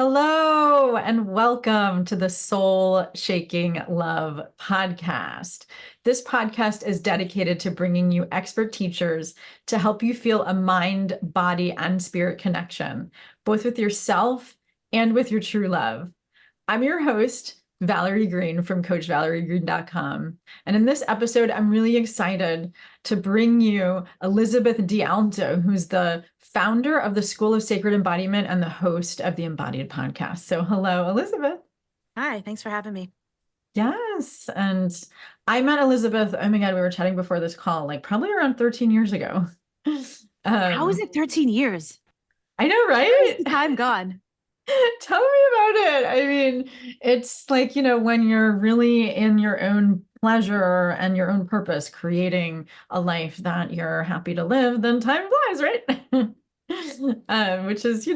Hello and welcome to the Soul Shaking Love podcast. This podcast is dedicated to bringing you expert teachers to help you feel a mind, body, and spirit connection, both with yourself and with your true love. I'm your host, Valerie Green from CoachValerieGreen.com. And in this episode, I'm really excited to bring you Elizabeth DiAlto, who's the founder of the School of Sacred Embodiment and the host of the Embodied podcast. So hello, Elizabeth. Hi, thanks for having me. Yes. And I met Elizabeth, oh my God, we were chatting before this call, like probably around 13 years ago. How is it 13 years? I know, Where is right? the time gone? Tell me about it. I mean, it's like, when you're really in your own pleasure and your own purpose, creating a life that you're happy to live, then time flies, right? Which is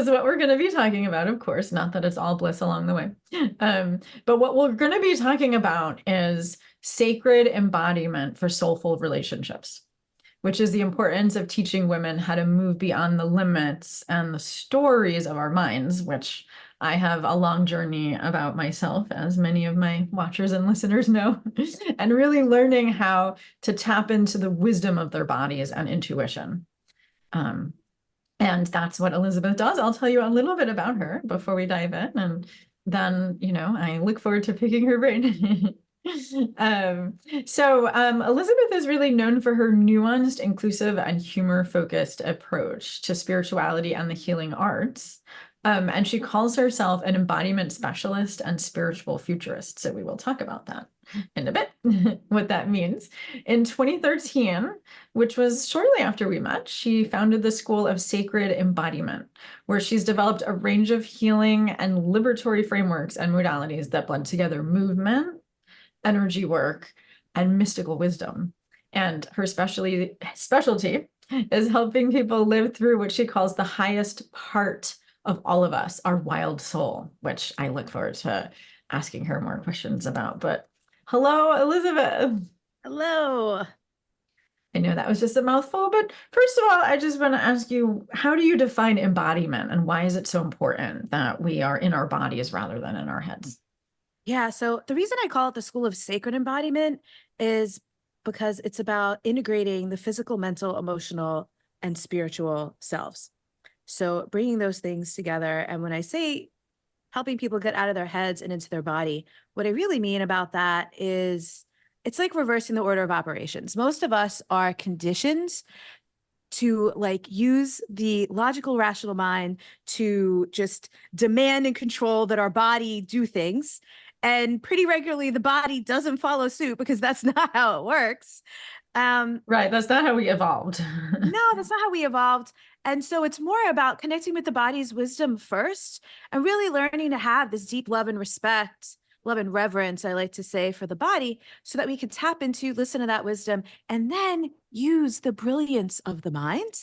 what we're going to be talking about, of course, not that it's all bliss along the way. But what we're going to be talking about is sacred embodiment for soulful relationships, which is the importance of teaching women how to move beyond the limits and the stories of our minds, which I have a long journey about myself, as many of my watchers and listeners know, and really learning how to tap into the wisdom of their bodies and intuition. And that's what Elizabeth does. I'll tell you a little bit about her before we dive in. And then, I look forward to picking her brain. Elizabeth is really known for her nuanced, inclusive, and humor-focused approach to spirituality and the healing arts. And she calls herself an embodiment specialist and spiritual futurist. So we will talk about that in a bit, what that means. In 2013, which was shortly after we met, she founded the School of Sacred Embodiment, where she's developed a range of healing and liberatory frameworks and modalities that blend together movement, energy work, and mystical wisdom. And her specialty is helping people live through what she calls the highest part of all of us, our wild soul, which I look forward to asking her more questions about. But hello, Elizabeth. Hello. I know that was just a mouthful, but first of all, I just want to ask you, how do you define embodiment and why is it so important that we are in our bodies rather than in our heads? Yeah, so the reason I call it the School of Sacred Embodiment is because it's about integrating the physical, mental, emotional, and spiritual selves. So bringing those things together. And when I say helping people get out of their heads and into their body, what I really mean about that is it's like reversing the order of operations. Most of us are conditioned to use the logical, rational mind to just demand and control that our body do things. And pretty regularly, the body doesn't follow suit because that's not how it works. Right, that's not how we evolved. No, that's not how we evolved. And so it's more about connecting with the body's wisdom first and really learning to have this deep love and respect, love and reverence, I like to say, for the body so that we can tap into, listen to that wisdom, and then use the brilliance of the mind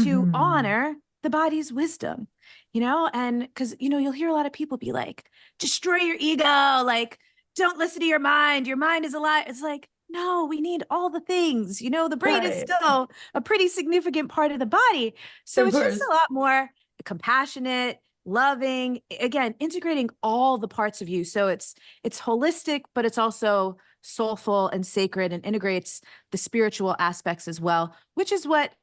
to honor the body's wisdom, and because, you'll hear a lot of people be like, destroy your ego, like, don't listen to your mind. Your mind is a lie. It's like, no, we need all the things. The brain is Right, still a pretty significant part of the body. So of it's just a course. lot more compassionate, loving, again, integrating all the parts of you. So it's holistic, but it's also soulful and sacred and integrates the spiritual aspects as well, which is what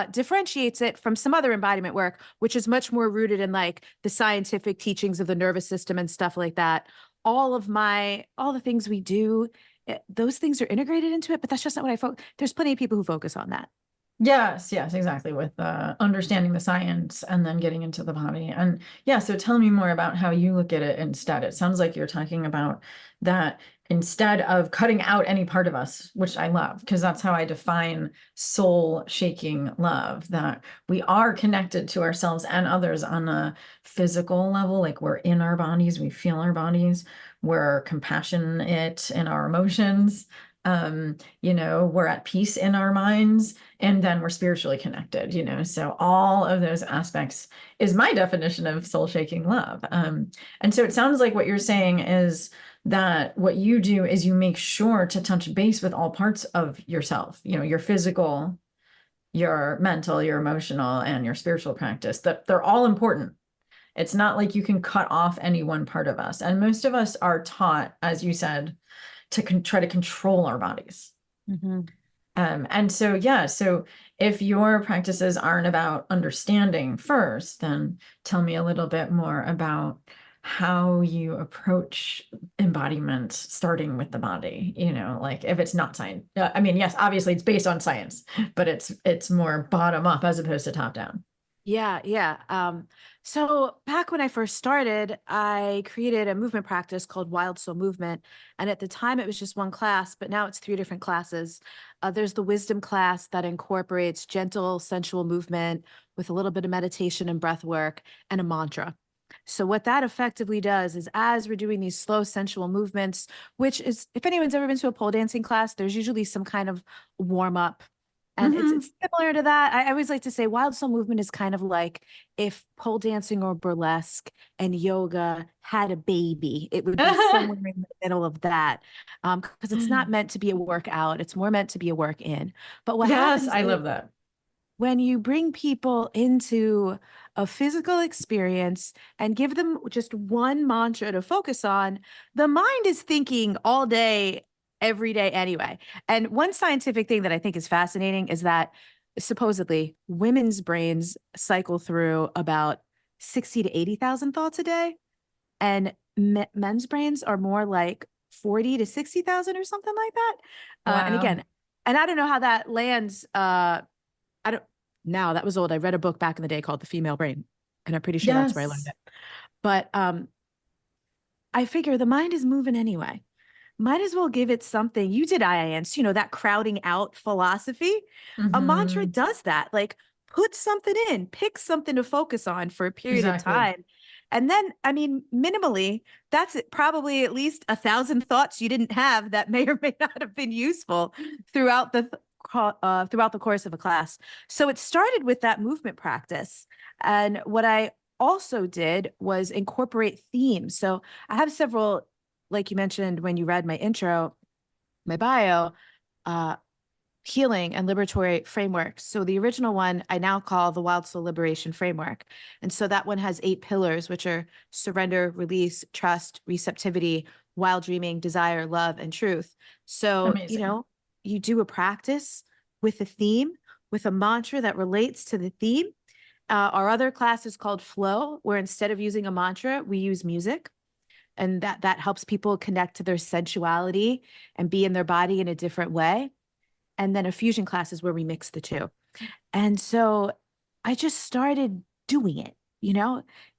differentiates it from some other embodiment work, which is much more rooted in the scientific teachings of the nervous system and stuff like that. All the things we do, those things are integrated into it, but that's just not what I focus. There's plenty of people who focus on that. Yes, exactly. With understanding the science and then getting into the body. And yeah, so tell me more about how you look at it instead. It sounds like you're talking about that instead of cutting out any part of us, which I love, because that's how I define soul shaking love, that we are connected to ourselves and others on a physical level, like we're in our bodies, we feel our bodies, we're compassionate in our emotions. We're at peace in our minds, and then we're spiritually connected, so all of those aspects is my definition of soul shaking love. And so it sounds like what you're saying is that what you do is you make sure to touch base with all parts of yourself, your physical, your mental, your emotional, and your spiritual practice, that they're all important. It's not like you can cut off any one part of us. And most of us are taught, as you said, to try to control our bodies. Mhm. And so, yeah, so if your practices aren't about understanding first, then tell me a little bit more about how you approach embodiment, starting with the body, like if it's not science. I mean, yes, obviously it's based on science, but it's more bottom up as opposed to top down. Yeah, yeah. So back when I first started, I created a movement practice called Wild Soul Movement. And at the time, it was just one class, but now it's 3 different classes. There's the wisdom class that incorporates gentle, sensual movement with a little bit of meditation and breath work and a mantra. So what that effectively does is as we're doing these slow, sensual movements, which is, if anyone's ever been to a pole dancing class, there's usually some kind of warm up. And it's Hmm. it's similar to that. I always like to say wild soul movement is kind of like if pole dancing or burlesque and yoga had a baby, it would be somewhere in the middle of that. Because it's not meant to be a workout, it's more meant to be a work in. But what Yes, happens I is love that. when you bring people into a physical experience and give them just one mantra to focus on, the mind is thinking all day, every day anyway. And one scientific thing that I think is fascinating is that supposedly women's brains cycle through about 60 to 80,000 thoughts a day, and men's brains are more like 40 to 60,000 or something like that. And Wow. again, and I don't know how that lands. I don't now that was old. I read a book back in the day called The Female Brain, and I'm pretty sure that's where I learned Yes. it. But I figure the mind is moving anyway. Might as well give it something. You did IINs, that crowding out philosophy. A mantra Hmm. does that. Like put something in, pick something to focus on for a period of Exactly. time. And then, I mean, minimally, that's probably at least 1,000 thoughts you didn't have that may or may not have been useful throughout throughout the course of a class. So it started with that movement practice. And what I also did was incorporate themes. So I have several, like you mentioned when you read my intro, my bio, uh, healing and liberatory frameworks. So the original one I now call the Wild Soul Liberation Framework. And so that one has 8 pillars, which are surrender, release, trust, receptivity, wild dreaming, desire, love, and truth. So, Amazing. you do a practice with a theme, with a mantra that relates to the theme. Our other class is called Flow, where instead of using a mantra, we use music, and that helps people connect to their sensuality and be in their body in a different way. And then a fusion class is where we mix the two. And so I just started doing it,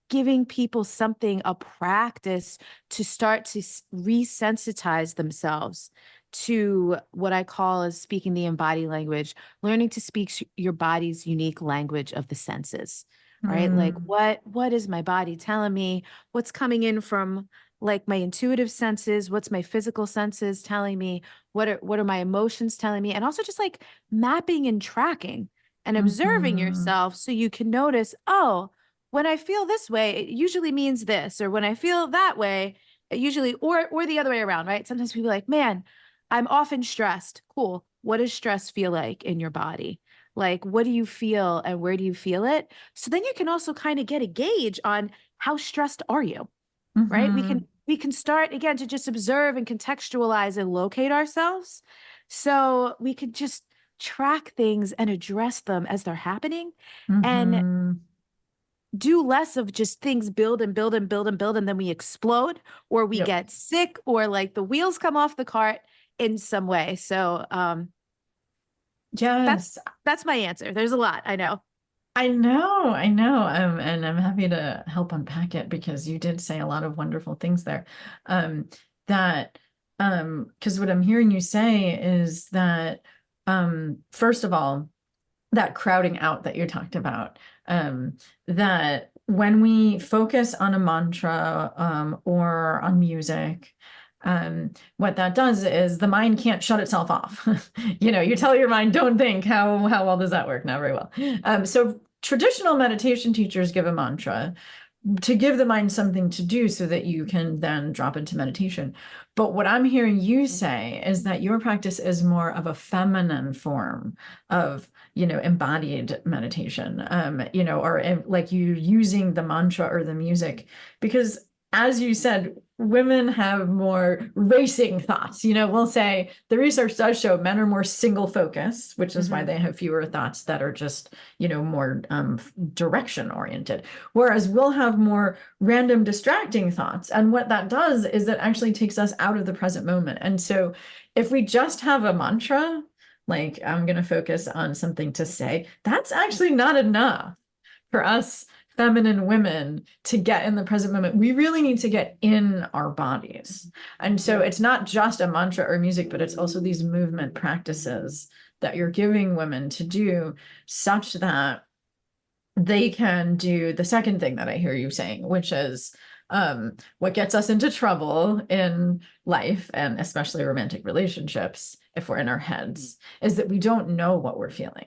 giving people something, a practice to start to resensitize themselves to what I call as speaking the embodied language, learning to speak your body's unique language of the senses, right? Like Mm. what is my body telling me? What's coming in from like my intuitive senses? What's my physical senses telling me? What are my emotions telling me? And also just like mapping and tracking and observing Hmm. yourself so you can notice, oh, when I feel this way, it usually means this, or when I feel that way, it usually, or the other way around, right? Sometimes people are like, man, I'm often stressed. Cool. What does stress feel like in your body? Like, what do you feel and where do you feel it? So then you can also kind of get a gauge on how stressed are you, right? We can Hmm. we can start again to just observe and contextualize and locate ourselves. So we could just track things and address them as they're happening and Hmm. do less of just things build and build and build and build and then we explode or we Yep. get sick or like the wheels come off the cart in some way. So that's Yes, that's my answer. There's a lot, I know. I know, I know. And I'm happy to help unpack it because you did say a lot of wonderful things there. Um, that because what I'm hearing you say is that first of all, that crowding out that you talked about, that when we focus on a mantra or on music, what that does is the mind can't shut itself off. You tell your mind, don't think. How well does that work? Not very well. So traditional meditation teachers give a mantra, to give the mind something to do so that you can then drop into meditation. But what I'm hearing you say is that your practice is more of a feminine form of, embodied meditation, or like you using the mantra or the music, because as you said, women have more racing thoughts. We'll say the research does show men are more single focus, which is why Mhm. they have fewer thoughts that are just, more direction oriented. Whereas we'll have more random distracting thoughts. And what that does is it actually takes us out of the present moment. And so if we just have a mantra, like I'm going to focus on something to say, that's actually not enough for us feminine women to get in the present moment. We really need to get in our bodies. And so Yeah. it's not just a mantra or music, but it's also these movement practices that you're giving women to do such that they can do the second thing that I hear you saying, which is what gets us into trouble in life and especially romantic relationships, if we're in our heads, is that we don't know what we're feeling.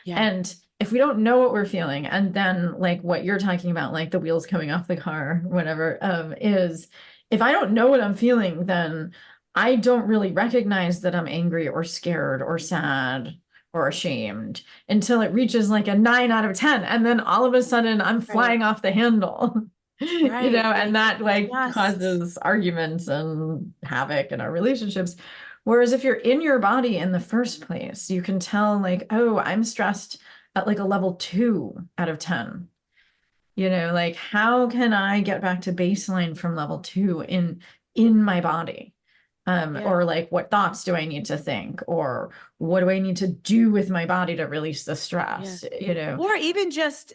Yeah. And if we don't know what we're feeling, and then like what you're talking about, like the wheels coming off the car, whatever, is if I don't know what I'm feeling, then I don't really recognize that I'm angry or scared or sad or ashamed until it reaches like a 9 out of 10. And then all of a sudden I'm Right. flying off the handle, Right. and Like that like just, causes arguments and havoc in our relationships. Whereas if you're in your body in the first place, you can tell like, oh, I'm stressed at like a level 2 out of 10. Like how can I get back to baseline from level 2 in my body? yeah. Or like what thoughts do I need to think? Or what do I need to do with my body to release the Yeah. stress? Or even just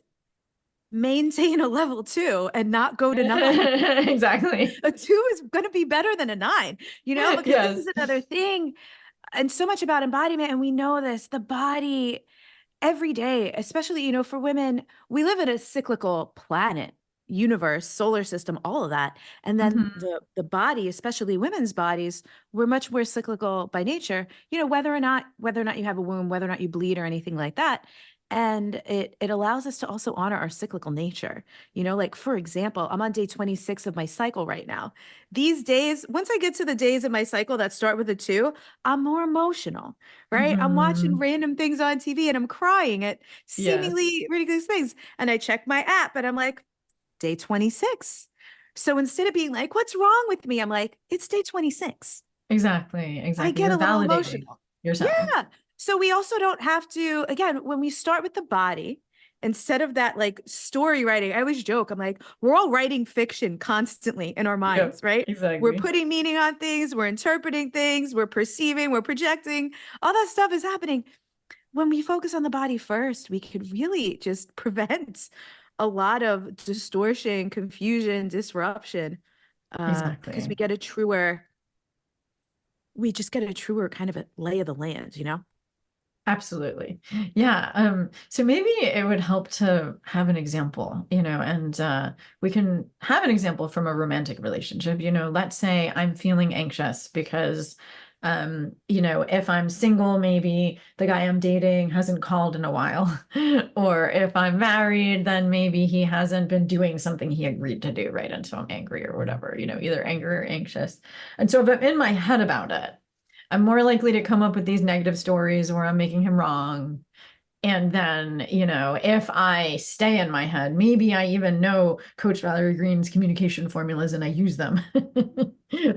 maintain a level 2 and not go to 9. Exactly. A 2 is going to be better than a 9, because this Yes. is another thing. And so much about embodiment. And we know this, the body every day, especially, for women, we live in a cyclical planet, universe, solar system, all of that. And then Mhm. the body, especially women's bodies, we're much more cyclical by nature, whether or not you have a womb, whether or not you bleed or anything like that. And it allows us to also honor our cyclical nature. Like for example, I'm on day 26 of my cycle right now. These days, once I get to the days of my cycle that start with a 2, I'm more emotional, right? I'm watching Mhm. random things on TV and I'm crying at Yes. seemingly ridiculous things. And I check my app and I'm like, day 26. So instead of being like, what's wrong with me? I'm like, it's day 26. Exactly. I Exactly. get You're a little validating emotional. yourself. Yeah. So we also don't have to, again, when we start with the body, instead of that like story writing, I always joke, I'm like, we're all writing fiction constantly in our minds, Yep. right? We're Exactly. putting meaning on things, we're interpreting things, we're perceiving, we're projecting. All that stuff is happening. When we focus on the body first, we could really just prevent a lot of distortion, confusion, disruption, because Exactly. we just get a truer kind of a lay of the land. Absolutely. Yeah. So maybe it would help to have an example, and we can have an example from a romantic relationship. Let's say I'm feeling anxious because, if I'm single, maybe the guy I'm dating hasn't called in a while. Or if I'm married, then maybe he hasn't been doing something he agreed to do, right? And so I'm angry or whatever, either angry or anxious. And so if I'm in my head about it, I'm more likely to come up with these negative stories where I'm making him wrong. And then, if I stay in my head, maybe I even know Coach Valerie Green's communication formulas and I use them.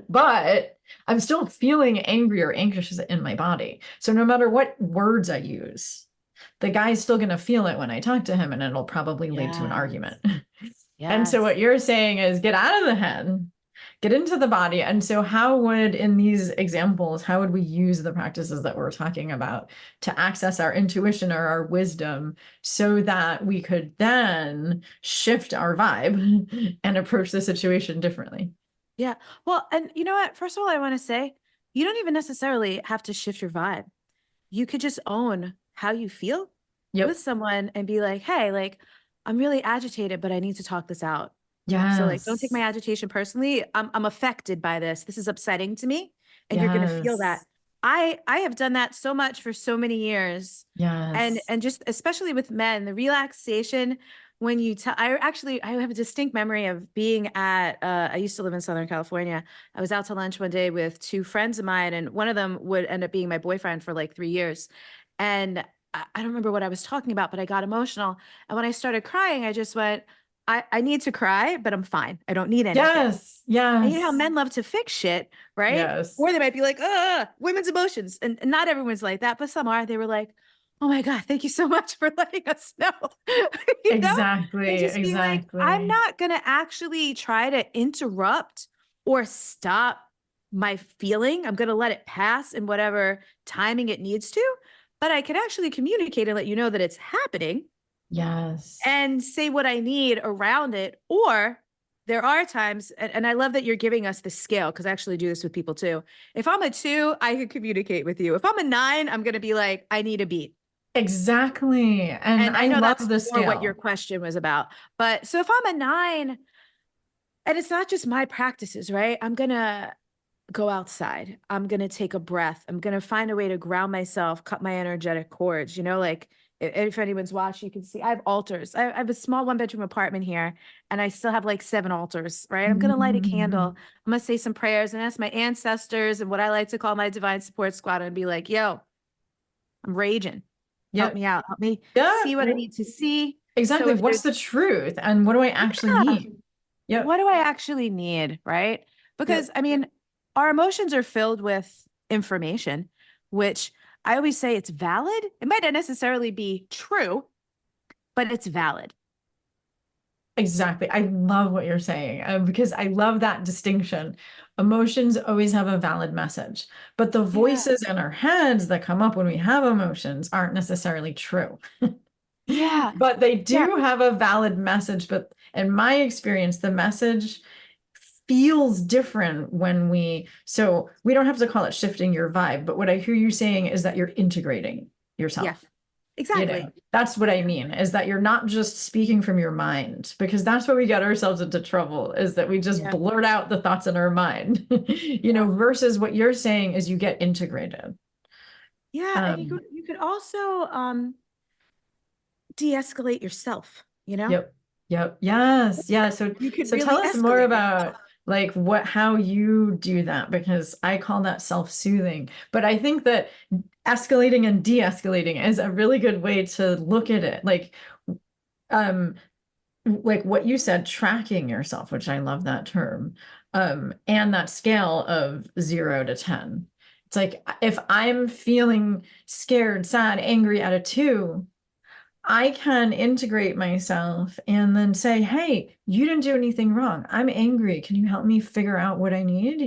But I'm still feeling angry or anxious in my body. So no matter what words I use, the guy's still going to feel it when I talk to him and it'll probably lead to an Yes. argument. And so Yes. what you're saying is get out of the head, get into the body. And so how would, in these examples, how would we use the practices that we're talking about to access our intuition or our wisdom so that we could then shift our vibe and approach the situation differently? Yeah. Well, and you know what? First of all, I want to say you don't even necessarily have to shift your vibe. You could just own how you feel with Yep. someone and be like, hey, like, I'm really agitated, but I need to talk this out. So like, don't take my Yes. agitation personally. I'm affected by this. This is upsetting to me, and you're gonna feel that. Yes. I have done that so much for so many years, and Yes. just especially with men, the relaxation. when you tell, I have a distinct memory of being at, I used to live in Southern California. I was out to lunch one day with two friends of mine, and one of them would end up being my boyfriend for like 3 years. And I don't remember what I was talking about, but I got emotional. And when I started crying, I just went, I need to cry, but I'm fine. I don't need anything. Yes, And you know how yes, men love to fix shit, right? yes. Or they might be like, women's emotions. And not everyone's like that, but some are. They were like, oh my God, thank you so much for letting us know. You know? And Exactly, just be like, I'm exactly. not going to actually try to interrupt or stop my feeling. I'm going to let it pass in whatever timing it needs to. But I can actually communicate and let you know that it's happening Yes. and say what I need around it. Or there are times, and I love that you're giving us the scale because I actually do this with people too. If I'm a 2, I can communicate with you. If I'm a 9, I'm going to be like, I need a beat. Exactly. And And I I know love that's the more what your scale. question was about. But so if I'm a 9, and it's not just my practices, right? I'm going to go outside. I'm going to take a breath. I'm going to find a way to ground myself, cut my energetic cords, like if anyone's watching, you can see I have altars. I have a small 1-bedroom apartment here, and I still have like 7 altars, right? I'm going to light a candle. I'm going to say some prayers and ask my ancestors and what I like to call my divine support squad and be like, yo, I'm raging. Help Yep. me out. Help me Yeah. see what I need to see. So Exactly. if What's there's, the truth and what do I actually yeah, need? Yep. what do I actually need? Right. Because Yep. I mean, our emotions are filled with information, which I always say it's valid. It might not necessarily be true, but it's valid. Exactly. I love what you're saying because I love that distinction. Emotions always have a valid message, but the Yeah. voices in our heads that come up when we have emotions aren't necessarily true. Yeah. But they Yeah. do have a valid message. But in my experience, the message feels different so we don't have to call it shifting your vibe, but what I hear you saying is that you're integrating Yeah. yourself. Exactly. That's what I mean, is that you're not just speaking from your mind, because that's where we get ourselves into trouble, is that we just Yeah. blurt out the thoughts in our mind, Yeah. versus what you're saying is you get integrated. Yeah. And you Um, could also de-escalate yourself, yep, yep, yes, yeah. So, You could so tell really us more escalate yourself. about like how you do that, because I call that self-soothing, but I think that escalating and de-escalating is a really good way to look at it. Um, like what you said, tracking yourself, which I love that term, and that scale of 0 to 10. It's like if I'm feeling scared, sad, angry at a 2, I can integrate myself and then say, hey, you didn't do anything wrong. I'm angry. Can you help me figure out what I need?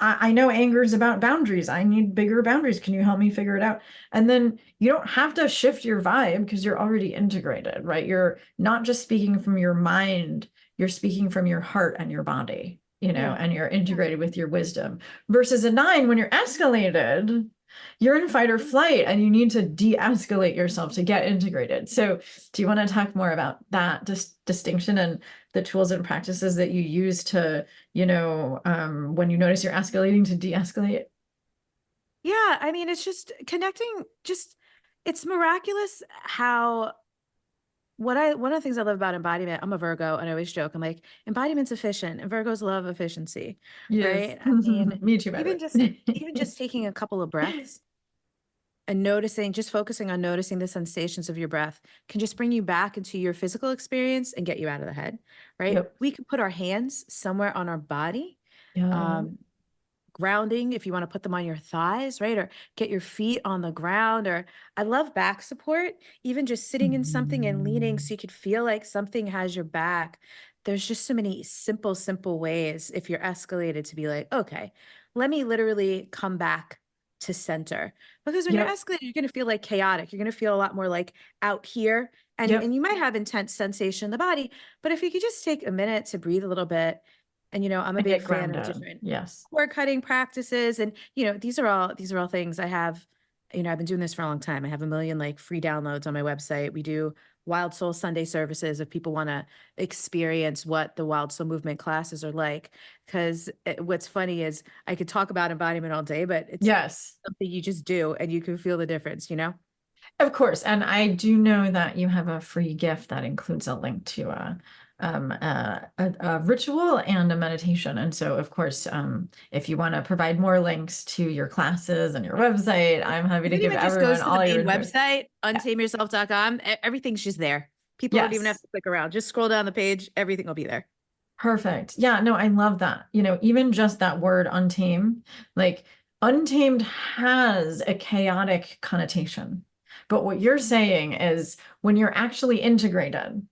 I know anger is about boundaries. I need bigger boundaries. Can you help me figure it out? And then you don't have to shift your vibe because you're already integrated, right? You're not just speaking from your mind, you're speaking from your heart and your body, Yeah. and you're Yeah. integrated with your wisdom. Versus a 9, when you're escalated, you're in fight or flight and you need to de-escalate yourself to get integrated. So do you want to talk more about that distinction and the tools and practices that you use to, when you notice you're escalating, to de-escalate? Yeah. I mean, it's just connecting, it's miraculous how one of the things I love about embodiment, I'm a Virgo and I always joke, I'm like, embodiment's efficient and Virgos love efficiency, Yes. right? I mean, Me too, by even the just way. even just taking a couple of breaths and noticing, just focusing on noticing the sensations of your breath can just bring you back into your physical experience and get you out of the head, right? Yep. We can put our hands somewhere on our body. Yeah. Um, Grounding if you want to put them on your thighs, right? Or get your feet on the ground. Or I love back support, even just sitting in something and leaning so you could feel like something has your back. There's just so many simple ways if you're escalated to be like, okay, let me literally come back to center. Because when you're Yep. escalated, you're going to feel like chaotic. You're going to feel a lot more like out here. And Yep. you might have intense sensation in the body, but if you could just take a minute to breathe a little bit, and I'm a And big get fan of grounded. different Yes. cord cutting practices. And, these are all things I have, I've been doing this for a long time. I have a million like free downloads on my website. We do Wild Soul Sunday services if people want to experience what the Wild Soul movement classes are like. Because what's funny is I could talk about embodiment all day, but it's Yes. something you just do and you can feel the difference, Of course, and I do know that you have a free gift that includes a link to a ritual and a meditation. And so, of course, if you want to provide more links to your classes and your website, I'm happy If to give anyone just everyone goes to the all your main info. website, Yeah. untameyourself.com, everything's just there. People don't even have Yes. to click around. Just scroll down the page, everything will be there. Perfect. Yeah, no, I love that. Even just that word untamed, like untamed has a chaotic connotation. But what you're saying is when you're actually integrated,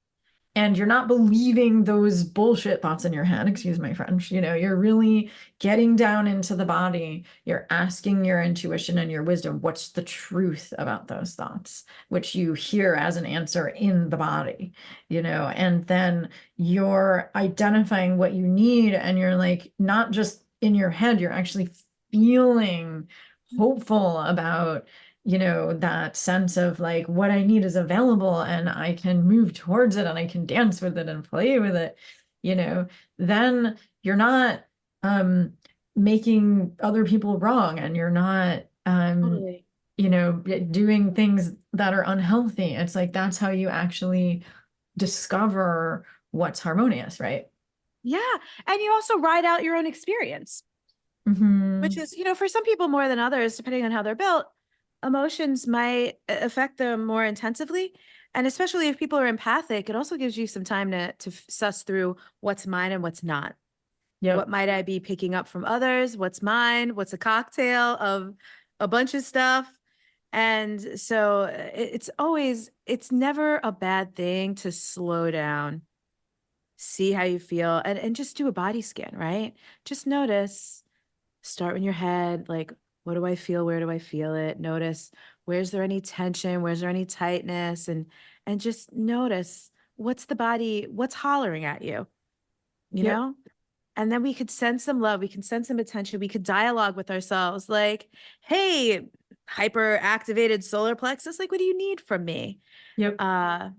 and you're not believing those bullshit thoughts in your head, excuse my French, you're really getting down into the body. You're asking your intuition and your wisdom, what's the truth about those thoughts, which you hear as an answer in the body, and then you're identifying what you need, and you're like, not just in your head, you're actually feeling hopeful about that sense of like what I need is available and I can move towards it and I can dance with it and play with it, then you're not um making other people wrong, and you're not Totally. doing things that are unhealthy. It's like that's how you actually discover what's harmonious, right? Yeah. And you also ride out your own experience, which Hmm. is, for some people more than others, depending on how they're built, emotions might affect them more intensively. And especially if people are empathic, it also gives you some time to suss through what's mine and what's not. What Yep. might I be picking up from others? What's mine? What's a cocktail of a bunch of stuff? And so it's never a bad thing to slow down, see how you feel, and just do a body scan, right? Just notice, start in your head, like, what do I feel? Where do I feel it? Notice, where's there any tension? Where's there any tightness? And just notice what's the body, what's hollering at you, you Yep. know? And then we could send some love, we can send some attention, we could dialogue with ourselves like, hey, hyper activated solar plexus, like, what do you need from me? Yep. Uh,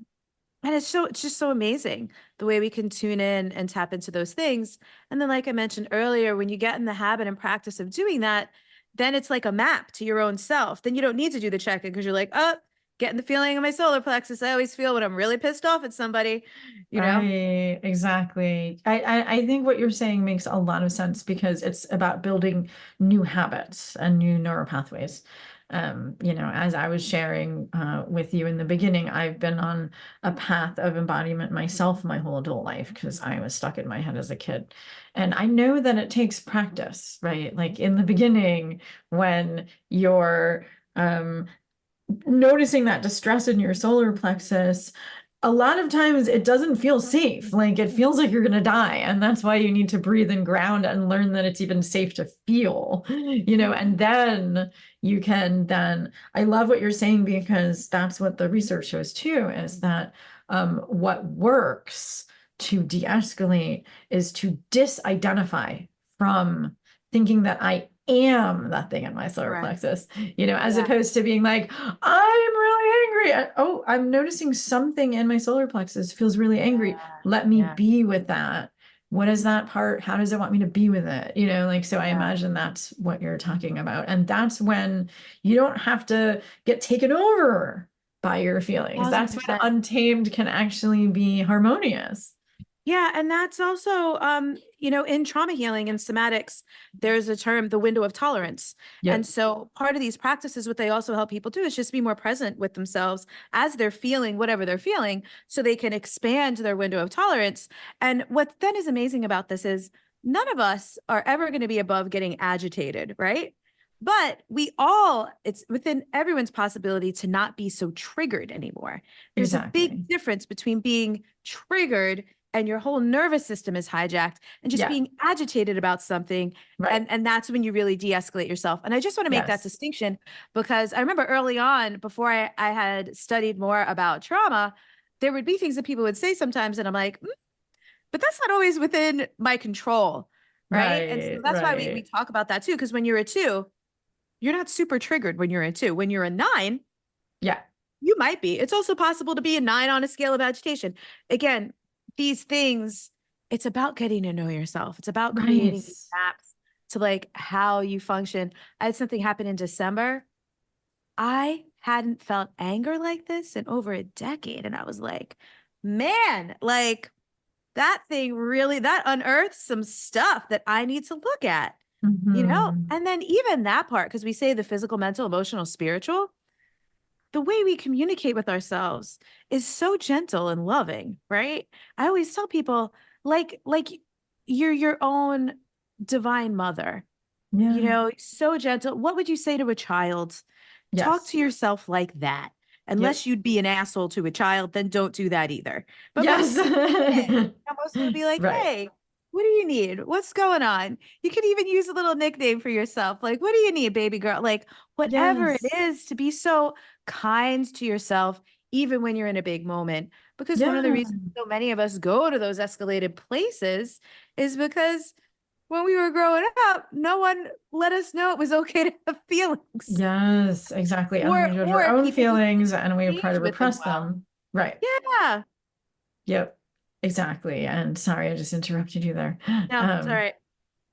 and it's just so amazing the way we can tune in and tap into those things. And then, like I mentioned earlier, when you get in the habit and practice of doing that, then it's like a map to your own self. Then you don't need to do the check-in because you're like, oh, getting the feeling in my solar plexus. I always feel when I'm really pissed off at somebody, you know? Right, exactly. I think what you're saying makes a lot of sense because it's about building new habits and new neural pathways. As I was sharing with you in the beginning, I've been on a path of embodiment myself my whole adult life because I was stuck in my head as a kid. And I know that it takes practice, right? Like in the beginning, when you're noticing that distress in your solar plexus, a lot of times it doesn't feel safe. Like it feels like you're going to die. And that's why you need to breathe and ground and learn that it's even safe to feel, and then you can then, I love what you're saying because that's what the research shows too, is that what works to de-escalate is to disidentify from thinking that I am that thing in my solar Correct. plexus, as Yeah. opposed to being like, I'm really angry. Oh, I'm noticing something in my solar plexus feels really angry. Yeah. Let me Yeah. be with that. What is that part? How does it want me to be with it? Like, so I Yeah. imagine that's what you're talking about. And that's when you don't have to get taken over by your feelings. Thousand That's when percent. untamed can actually be harmonious. Yeah, and that's also in trauma healing and somatics, there's a term, the window of tolerance. And Yep. so part of these practices, what they also help people do is just be more present with themselves as they're feeling whatever they're feeling, so they can expand their window of tolerance. And what then is amazing about this is none of us are ever going to be above getting agitated, right? But it's within everyone's possibility to not be so triggered anymore. There's a big Exactly. difference between being triggered and your whole nervous system is hijacked and just Yeah. being agitated about something. Right. And that's when you really de-escalate yourself. And I just want to make that Yes. distinction because I remember early on, before I had studied more about trauma, there would be things that people would say sometimes, and I'm like, but that's not always within my control. Right. And so Right. that's why we Right. talk about that too. Because when you're a two, you're not super triggered when you're a two. When you're a nine, Yeah. you might be. It's also possible to be a nine on a scale of agitation. Again, these things, it's about getting to know yourself. It's about Right. creating these maps to like how you function. I had something happen in December. I hadn't felt anger like this in over a decade. And I was like, man, like that thing really, that unearthed some stuff that I need to look at, Mhm. And then even that part, because we say the physical, mental, emotional, spiritual, the way we communicate with ourselves is so gentle and loving, right? I always tell people, like you're your own divine mother, Yeah. so gentle. What would you say to a child? Talk Yes. to yourself like that. Yep. Unless you'd be an asshole to a child, then don't do that either. But Yes. most people wouldn't. Most would be like, Right. hey, what do you need? What's going on? You could even use a little nickname for yourself. Like, what do you need, baby girl? Like, whatever it Yes. is, to be so kind to yourself, even when you're in a big moment. Because one of the Yeah. reasons so many of us go to those escalated places is because when we were growing up, no one let us know it was okay to have feelings. Yes, exactly. And then we judge our Or own people just feelings didn't and we try to engage with them repress well. them. Right. Yeah. Yep. Exactly. And sorry, I just interrupted you there. No, it's all right.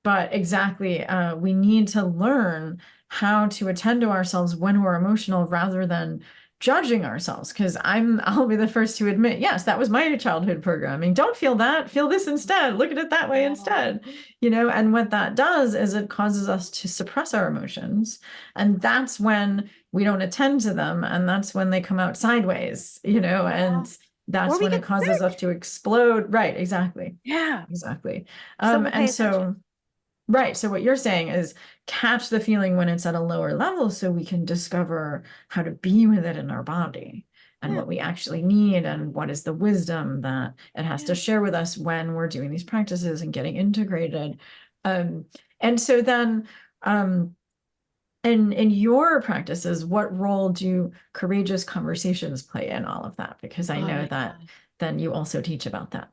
But exactly, we need to learn how to attend to ourselves when we're emotional rather than judging ourselves. Because I'll be the first to admit, yes, that was my childhood programming. Don't feel that, feel this instead. Look at it that way Yeah. instead. And what that does is it causes us to suppress our emotions. And that's when we don't attend to them. And that's when they come out sideways, Yeah. and Or that's we when it get causes us sick. to explode. Right, exactly. Yeah. Exactly. So we'll pay And attention. so Right. So what you're saying is catch the feeling when it's at a lower level so we can discover how to be with it in our body and Yeah. what we actually need and what is the wisdom that it has to Yeah. share with us when we're doing these practices and getting integrated. Um, and so then in your practices, what role do courageous conversations play in all of that? Because I Oh know my that God. then you also teach about that.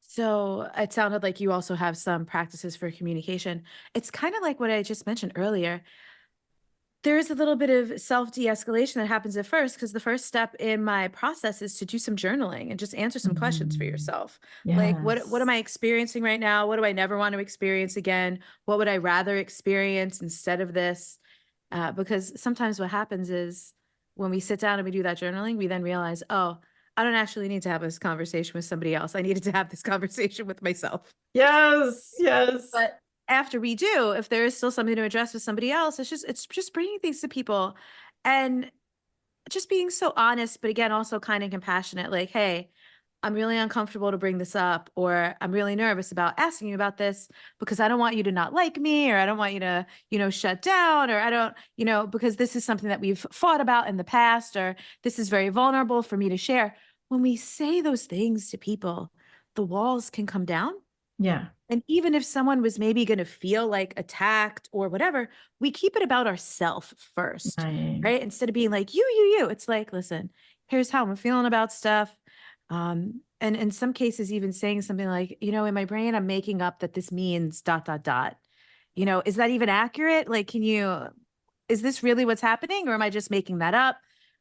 So it sounded like you also have some practices for communication. It's kind of like what I just mentioned earlier. There is a little bit of self de-escalation that happens at first because the first step in my process is to do some journaling and just answer some questions for Mhm. yourself. Like what am Yes. I experiencing right now? What do I never want to experience again? What would I rather experience instead of this? Because sometimes what happens is when we sit down and we do that journaling, we then realize, oh, I don't actually need to have this conversation with somebody else. I needed to have this conversation with myself. Yes. Yes. But after we do, if there is still something to address with somebody else, it's just bringing things to people and just being so honest, but again, also kind and compassionate. Like, hey, I'm really uncomfortable to bring this up, or I'm really nervous about asking you about this because I don't want you to not like me, or I don't want you to, shut down, or I don't, because this is something that we've fought about in the past, or this is very vulnerable for me to share. When we say those things to people, the walls can come down. Yeah. And even if someone was maybe going to feel like attacked or whatever, we keep it about ourselves first, Right. right? Instead of being like, you. It's like, listen, here's how I'm feeling about stuff. And in some cases, even saying something like, in my brain, I'm making up that this means dot, dot, dot. Is that even accurate? Like, is this really what's happening? Or am I just making that up?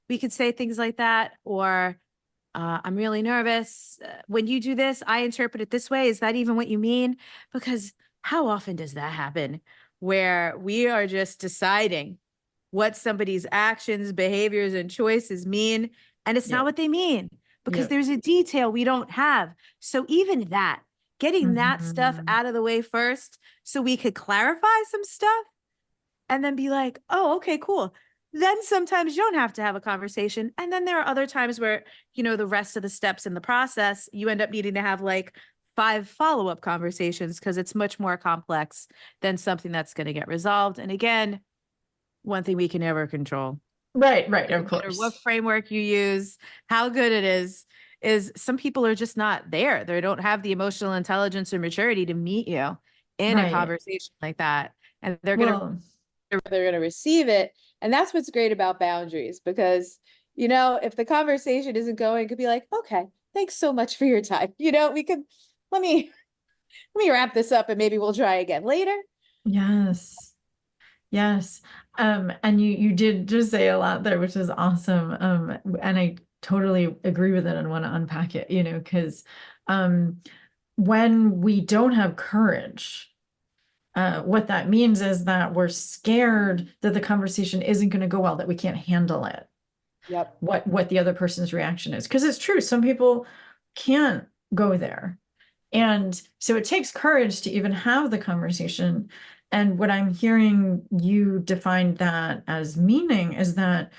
We could say things like that. Or, I'm really nervous. When you do this, I interpret it this way. Is that even what you mean? Because how often does that happen where we are just deciding what somebody's actions, behaviors, and choices mean, and it's not Yep. what they mean because Yep. there's a detail we don't have. So even that, getting that stuff Mhm. out of the way first so we could clarify some stuff and then be like, oh, okay, cool. Then sometimes you don't have to have a conversation. And then there are other times where, the rest of the steps in the process, you end up needing to have like 5 follow-up conversations because it's much more complex than something that's going to get resolved. And again, one thing we can never control, Right, right, of no matter what course. framework you use, how good it is some people are just not there. They don't have the emotional intelligence or maturity to meet you in a Right. conversation like that. And Well, they're going to receive it. And that's what's great about boundaries because, if the conversation isn't going, it could be like, okay, thanks so much for your time. We could, let me, let me wrap this up and maybe we'll try again later. yes. Yes. And you did just say a lot there, which is awesome. And I totally agree with it and want to unpack it, because um when we don't have courage, what that means is that we're scared that the conversation isn't going to go well, that we can't handle it. Yep. what the other person's reaction is. Because it's true, some people can't go there. And so it takes courage to even have the conversation. And what I'm hearing you define that as meaning is that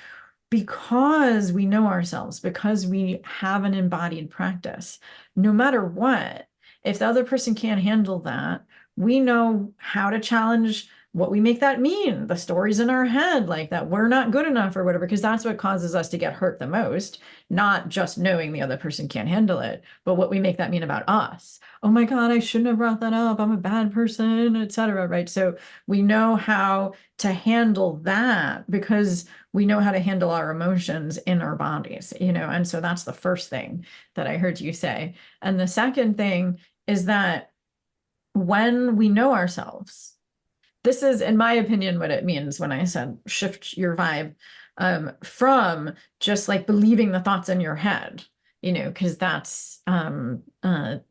because we know ourselves, because we have an embodied practice, no matter what, if the other person can't handle that, we know how to challenge what we make that mean, the stories in our head, like that we're not good enough or whatever, because that's what causes us to get hurt the most, not just knowing the other person can't handle it, but what we make that mean about us. Oh my God, I shouldn't have brought that up. I'm a bad person, etc. Right? So we know how to handle that because we know how to handle our emotions in our bodies, and so that's the first thing that I heard you say. And the second thing is that when we know ourselves, this is, in my opinion, what it means when I said shift your vibe from just like believing the thoughts in your head, because that's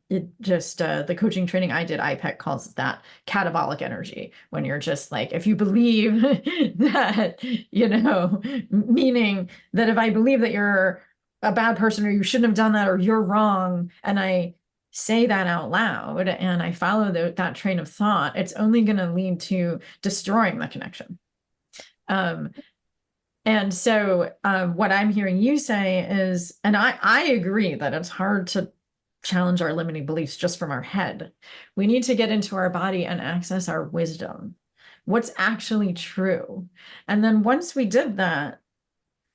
it just the coaching training I did, IPEC calls that catabolic energy. When you're just like, if you believe that, meaning that if I believe that you're a bad person or you shouldn't have done that or you're wrong, and I say that out loud and I follow that train of thought, it's only going to lead to destroying the connection. And so what I'm hearing you say is, and I agree that it's hard to challenge our limiting beliefs just from our head. We need to get into our body and access our wisdom, what's actually true. And then once we did that,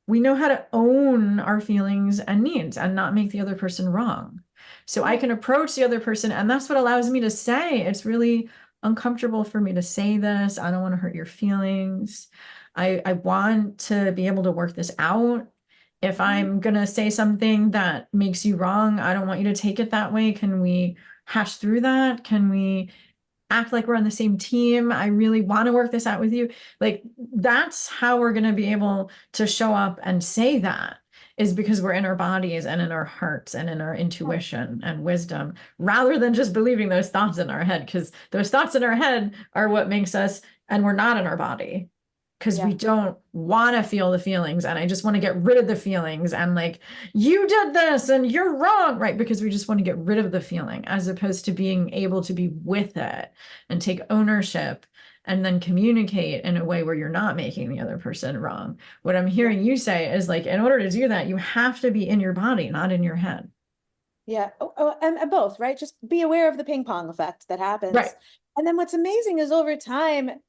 we know how to own our feelings and needs and not make the other person wrong. So I can approach the other person, and that's what allows me to say, it's really uncomfortable for me to say this. I don't want to hurt your feelings. I want to be able to work this out. If I'm going to say something that makes you wrong, I don't want you to take it that way. Can we hash through that? Can we act like we're on the same team? I really want to work this out with you. Like, that's how we're going to be able to show up and say that, is because we're in our bodies and in our hearts and in our intuition and wisdom, rather than just believing those thoughts in our head, because those thoughts in our head are what makes us, and we're not in our body because we Yeah. don't want to feel the feelings. And I just want to get rid of the feelings. And like, you did this and you're wrong, right? Because we just want to get rid of the feeling, as opposed to being able to be with it and take ownership and then communicate in a way where you're not making the other person wrong. What I'm hearing you say is like, in order to do that, you have to be in your body, not in your head. Yeah. And both, right? Just be aware of the ping pong effect that Right. happens. And then what's amazing is over time,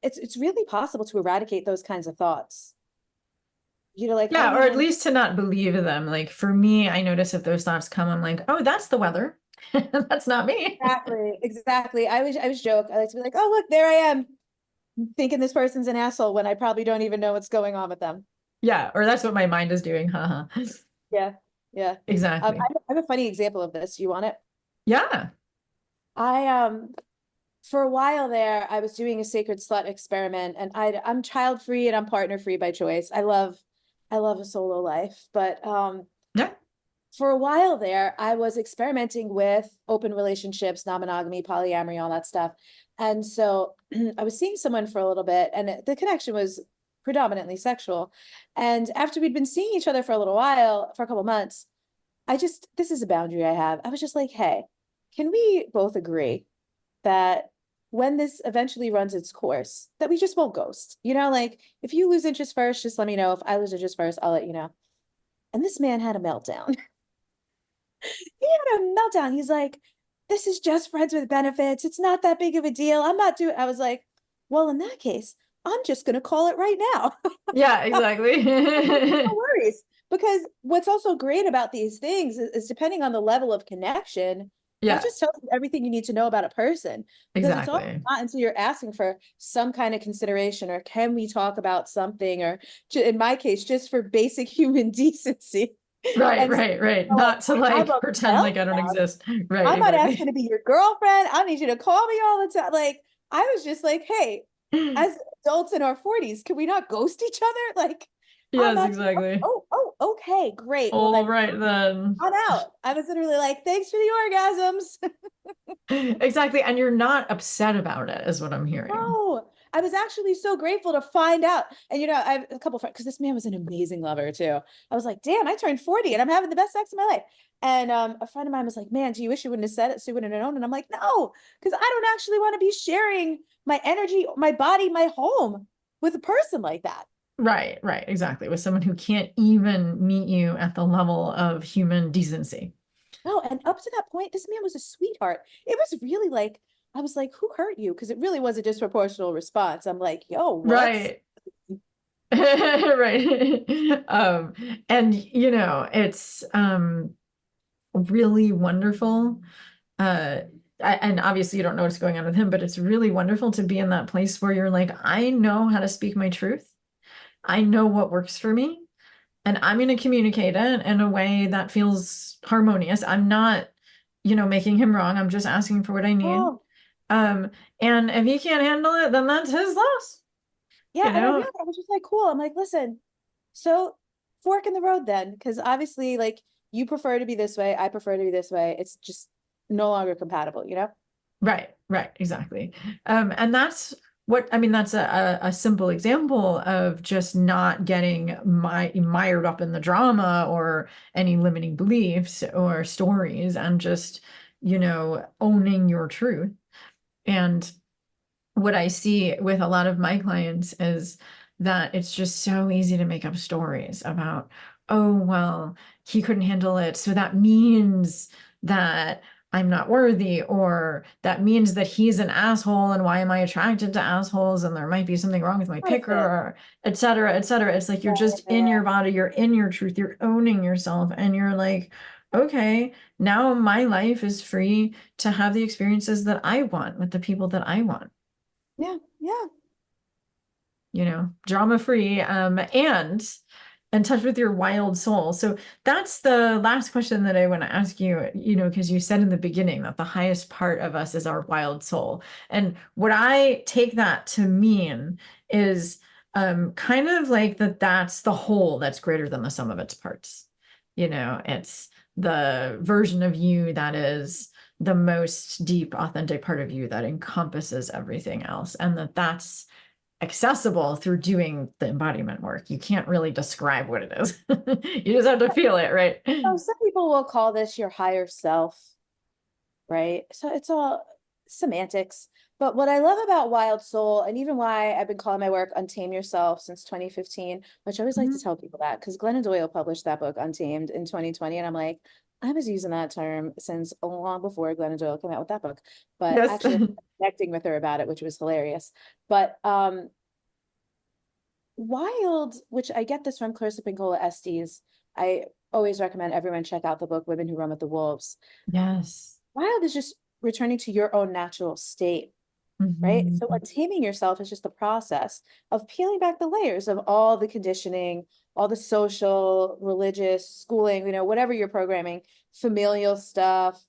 it's really possible to eradicate those kinds of thoughts. Like I Yeah, don't or at even least to not believe them. Like for me, I notice if those thoughts come, I'm like, oh, that's the weather. That's not me. exactly. I was joke. I like to be like, oh look, there I am thinking this person's an asshole when I probably don't even know what's going on with them. Yeah, or that's what my mind is doing. Haha. Yeah. Yeah. Exactly. I have a funny example of this. You want it? Yeah. I for a while there, I was doing a sacred slut experiment, and I'm child free and I'm partner free by choice. I love a solo life, but Yeah. for a while there, I was experimenting with open relationships, non-monogamy, polyamory, all that stuff. And so I was seeing someone for a little bit, and the connection was predominantly sexual. And after we'd been seeing each other for a little while, for a couple months, this is a boundary I have. I was just like, hey, can we both agree that when this eventually runs its course, that we just won't ghost? Like if you lose interest first, just let me know. If I lose interest first, I'll let you know. And this man had a meltdown. He had a meltdown. He's like, this is just friends with benefits. It's not that big of a deal. I'm not doing. I was like, well, in that case, I'm just going to call it right now. Yeah, exactly. No worries. Because what's also great about these things is depending on the level of connection, that Yeah, just tells you everything you need to know about a person. Because it's all exactly. not until you're asking for some kind of consideration, or can we talk about something, or in my case, just for basic human decency. Right, And so, right, right. like, Not to have like a pretend like I don't meltdown. exist. Right, I'm not asking exactly. to be your girlfriend. I need you to call me all the time. Like, I was just like, hey, as adults in our 40s, can we not ghost each other? Like, I'm Yes, not, exactly. okay, great. Well, All then right then. on out. I was literally like, thanks for the orgasms. Exactly. And you're not upset about it, is what I'm hearing. No. I was actually so grateful to find out. And I have a couple friends, because this man was an amazing lover too. I was like, damn, I turned 40 and I'm having the best sex of my life. And a friend of mine was like, man, do you wish you wouldn't have said it so you wouldn't have known? And I'm like, no, because I don't actually want to be sharing my energy, my body, my home with a person like that. Right, right, exactly. With someone who can't even meet you at the level of human decency. No, and up to that point, this man was a sweetheart. It was really like, I was like, who hurt you? Because it really was a disproportional response. I'm like, yo, what's Right. Right. And it's really wonderful. Uh, and obviously you don't know what's going on with him, but it's really wonderful to be in that place where you're like, I know how to speak my truth. I know what works for me, and I'm going to communicate it in a way that feels harmonious. I'm not, making him wrong. I'm just asking for what I need. oh, Um, and if he can't handle it, then that's his loss, yeah. you And I know? realized I was just like, cool. I'm like, listen, so fork in the road then, because obviously, like, you prefer to be this way, I prefer to be this way. It's just no longer compatible, you know? Right, right, exactly. And that's what I mean, that's a simple example of just not getting mired up in the drama or any limiting beliefs or stories, and just, owning your truth. And what I see with a lot of my clients is that it's just so easy to make up stories about, oh, well, he couldn't handle it. So that means that I'm not worthy, or that means that he's an asshole. And why am I attracted to assholes? And there might be something wrong with my picker, Perfect. or et cetera, et cetera. It's like you're just in your body, you're in your truth, you're owning yourself, and you're like, okay, now my life is free to have the experiences that I want with the people that I want, Yeah, yeah. drama free, and in touch with your wild soul. So that's the last question that I want to ask you, because you said in the beginning that the highest part of us is our wild soul. And what I take that to mean is kind of like that's the whole that's greater than the sum of its parts. It's the version of you that is the most deep, authentic part of you that encompasses everything else, and that's accessible through doing the embodiment work. You can't really describe what it is. You just have to feel it, right? So some people will call this your higher self, right? So it's all semantics. But what I love about Wild Soul, and even why I've been calling my work Untame Yourself since 2015, which I always like to Mhm. tell people that, because Glennon Doyle published that book, Untamed, in 2020. And I'm like, I was using that term since long before Glennon Doyle came out with that book, but Yes. actually connecting with her about it, which was hilarious. But Wild, which I get this from Clarissa Pinkola Estes. I always recommend everyone check out the book Women Who Run with the Wolves. Yes. Wild is just returning to your own natural state, right? So Mhm. taming yourself is just the process of peeling back the layers of all the conditioning, all the social, religious, schooling, whatever you're programming, familial stuff,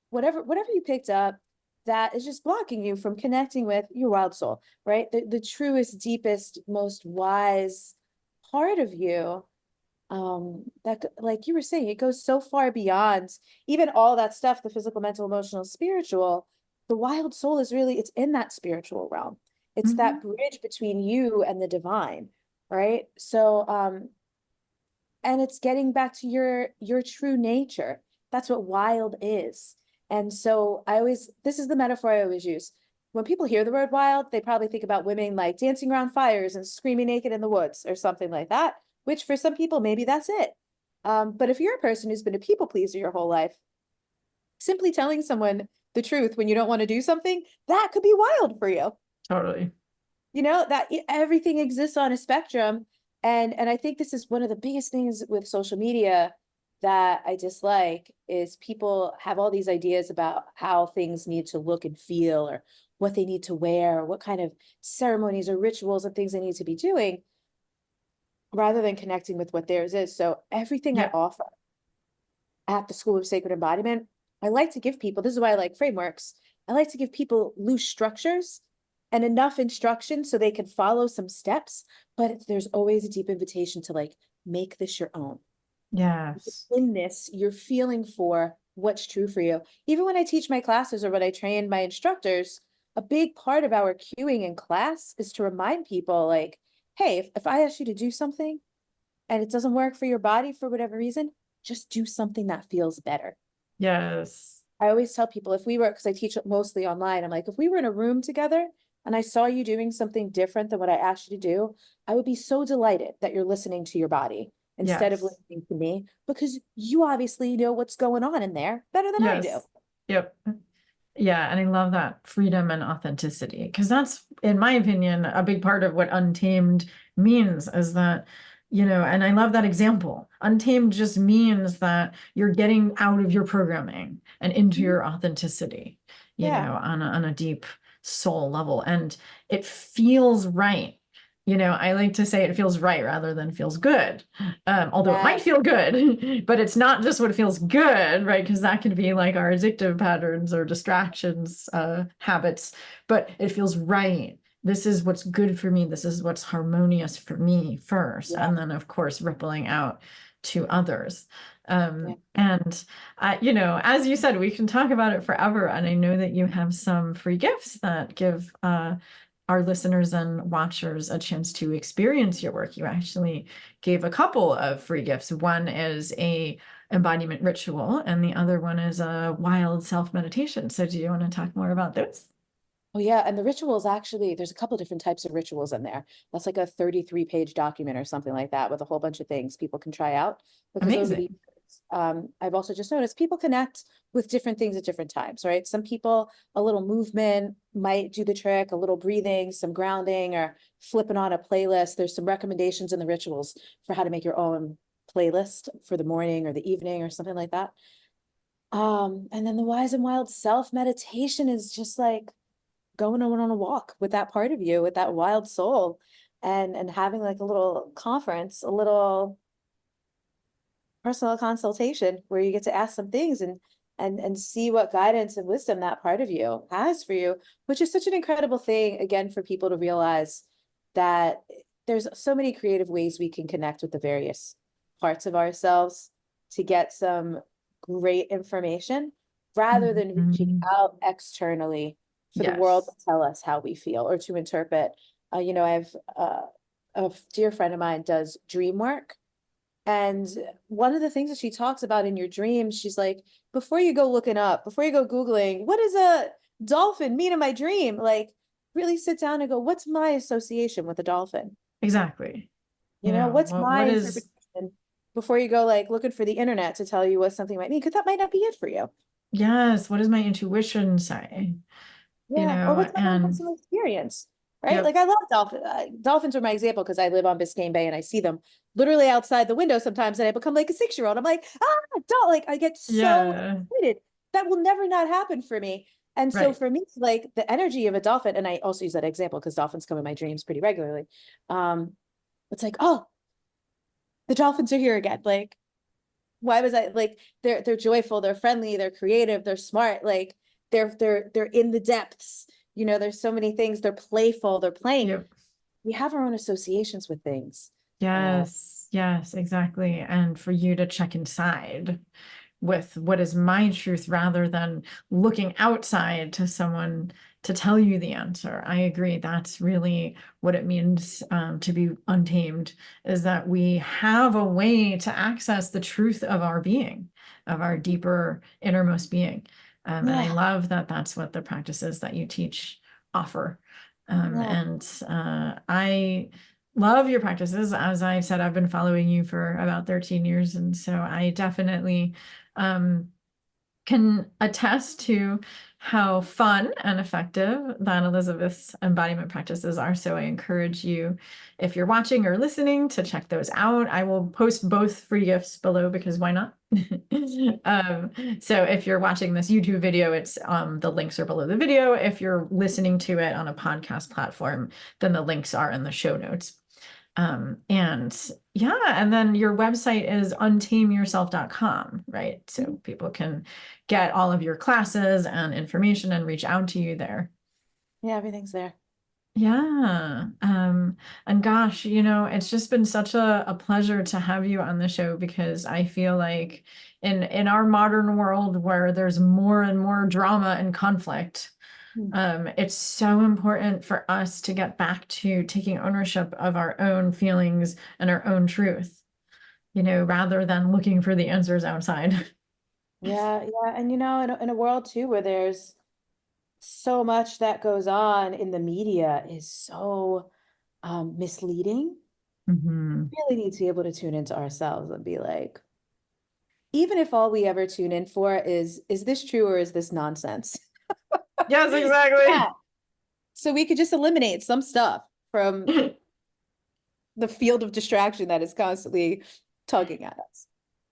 whatever you picked up that is just blocking you from connecting with your wild soul, right? The truest, deepest, most wise part of you, that, like you were saying, it goes so far beyond even all that stuff, the physical, mental, emotional, spiritual. The wild soul is really, it's in that spiritual realm. It's that Mhm. bridge between you and the divine, right? So and it's getting back to your true nature. That's what wild is. And so this is the metaphor I always use. When people hear the word wild, they probably think about women like dancing around fires and screaming naked in the woods or something like that, which for some people, maybe that's it. But if you're a person who's been a people pleaser your whole life, simply telling someone the truth when you don't want to do something, that could be wild for you. Totally. That everything exists on a spectrum. And I think this is one of the biggest things with social media that I dislike is people have all these ideas about how things need to look and feel, or what they need to wear, or what kind of ceremonies or rituals and things they need to be doing, rather than connecting with what theirs is. So everything I Yeah. offer at the School of Sacred Embodiment, I like to give people, this is why I like frameworks. I like to give people loose structures and enough instruction so they can follow some steps, but there's always a deep invitation to like make this your own. Yes. In this, you're feeling for what's true for you. Even when I teach my classes or when I train my instructors, a big part of our cueing in class is to remind people like, hey, if I ask you to do something and it doesn't work for your body for whatever reason, just do something that feels better. Yes. I always tell people if we were, because I teach mostly online, I'm like, if we were in a room together and I saw you doing something different than what I asked you to do, I would be so delighted that you're listening to your body instead of Yes. listening to me, because you obviously know what's going on in there better than I do. Yes. Yep. Yeah, and I love that freedom and authenticity because that's, in my opinion, a big part of what untamed means is that, and I love that example. Untamed just means that you're getting out of your programming and into Mhm. your authenticity, Yeah. on a deep soul level. And it feels right. I like to say it feels right rather than feels good. Although it might Yeah. feel good, but it's not just what feels good, right? Because that can be like our addictive patterns or distractions, habits, but it feels right. This is what's good for me. This is what's harmonious for me first. Yeah. And then, of course, rippling out to others. Yeah. And as you said, we can talk about it forever. And I know that you have some free gifts that give our listeners and watchers a chance to experience your work. You actually gave a couple of free gifts. One is a embodiment ritual, and the other one is a wild self meditation. So do you want to talk more about those? Oh yeah, and the rituals actually, there's a couple different types of rituals in there. That's like a 33-page document or something like that with a whole bunch of things people can try out, because over the Amazing. years, I've also just noticed people connect with different things at different times, right? Some people, a little movement might do the trick, a little breathing, some grounding, or flipping on a playlist. There's some recommendations in the rituals for how to make your own playlist for the morning or the evening or something like that. And then the wise and wild self meditation is just like going on a walk with that part of you, with that wild soul, and having like a little conference, a little personal consultation where you get to ask some things and see what guidance and wisdom that part of you has for you, which is such an incredible thing, again, for people to realize that there's so many creative ways we can connect with the various parts of ourselves to get some great information rather than reaching Mhm. out externally for the world to Yes. tell us how we feel or to interpret. I have a dear friend of mine does dream work, and one of the things that she talks about in your dreams, she's like, before you go looking up, before you go Googling, what does a dolphin mean in my dream? Like, really sit down and go, what's my association with a dolphin? Exactly. What's my What is, interpretation before you go like looking for the internet to tell you what something might mean? Because that might not be it for you. yes, what does my intuition say? Yeah. Or what's my own And personal experience, right? yep. Like I love dolphins. Dolphins are my example because I live on Biscayne Bay and I see them literally outside the window sometimes, and I become like a 6-year-old. I'm like, like I get so Yeah. excited. That will never not happen for me. And so Right. for me, like the energy of a dolphin, and I also use that example because dolphins come in my dreams pretty regularly. Um, it's like, oh, the dolphins are here again. Like, why was I like they're joyful, they're friendly, they're creative, they're smart, like they're in the depths. There's so many things. They're playful, they're playing. Yep. We have our own associations with things. Yes. Yes, exactly. And for you to check inside with what is my truth rather than looking outside to someone to tell you the answer. I agree. That's really what it means to be untamed, is that we have a way to access the truth of our being, of our deeper innermost being. And I Yeah, love that that's what the practices that you teach offer. yeah. And I love your practices. As I said, I've been following you for about 13 years. And so I definitely um, can attest to how fun and effective that Elizabeth's embodiment practices are. So I encourage you, if you're watching or listening, to check those out. I will post both free gifts below because why not? um, so if you're watching this YouTube video, it's the links are below the video. If you're listening to it on a podcast platform, then the links are in the show notes. And yeah, and then your website is untameyourself.com, right? So people can get all of your classes and information and reach out to you there. Yeah, everything's there. Yeah. And gosh, it's just been such a pleasure to have you on the show because I feel like in our modern world where there's more and more drama and conflict, Mm. It's so important for us to get back to taking ownership of our own feelings and our own truth, rather than looking for the answers outside. Yeah, yeah. And in a world too where there's so much that goes on in the media is so misleading. Mhm. Really need to be able to tune into ourselves and be like, even if all we ever tune in for is this true or is this nonsense? Yes, Yeah. exactly. So we could just eliminate some stuff from the field of distraction that is constantly tugging at us.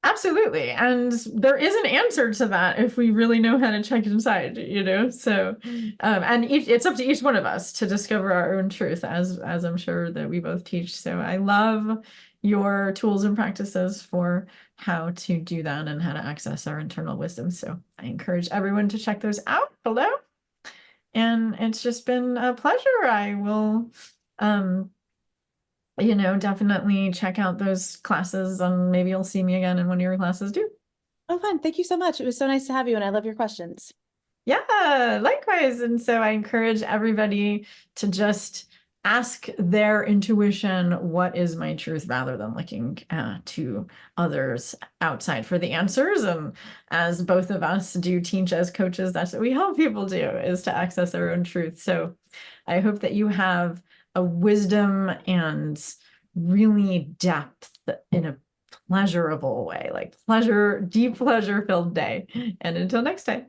Absolutely. And there is an answer to that if we really know how to check inside. So, and it's up to each one of us to discover our own truth, as I'm sure that we both teach. So I love your tools and practices for how to do that and how to access our internal wisdom. So I encourage everyone to check those out below. And it's just been a pleasure. I will, um, definitely check out those classes and maybe you'll see me again in one of your classes too. Oh, fun. Thank you so much. It was so nice to have you, and I love your questions. Yeah, likewise. And so I encourage everybody to just ask their intuition, what is my truth, rather than looking to others outside for the answers. And as both of us do teach as coaches, that's what we help people do, is to access their own truth. So I hope that you have a wisdom and really depth in a pleasurable way, like deep pleasure filled day. And until next time.